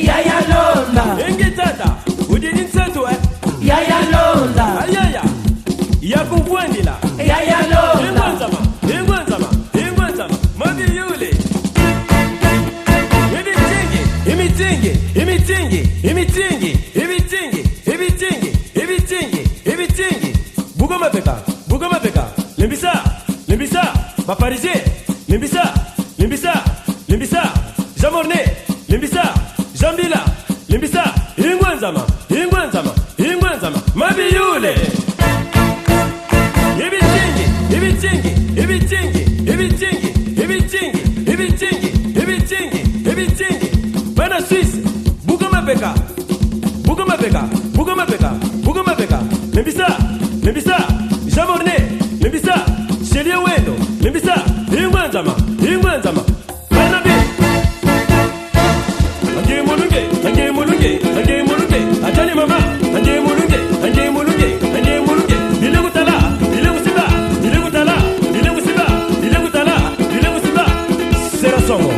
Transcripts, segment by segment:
Yaya Londa. Engitata, udini nsetu Yaya Londa. Ayaya, yakuvwendila. Yaya Londa. Ingwanzama, mabi yule. Imitingi. Bugoma peka. Limbisa, Paparizé. Limbisa. Jamorne, Limbisa, Jambila, Limbisa. Ingwanzama. Mabi yule. Ibitingi. Bana Suisse. Bugoma peka. Limbisa. Jamorne. Limbisa. Shelia wendo. Limbisa. Ingwanzama. Bana bi. Anje mulunge. Atani mama. Anje mulunge. Será songo.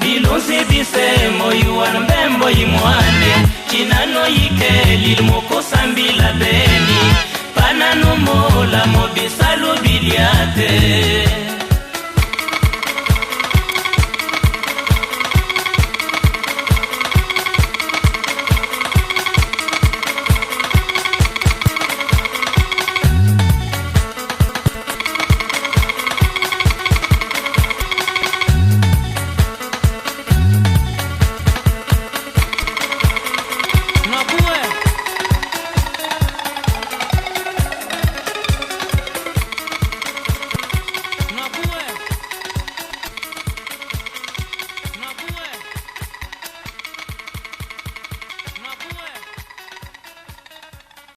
Bilonse bisemo yuan bembo yimwane Chinano yike lilmoko sambila beni Panano mola mobisalu biliate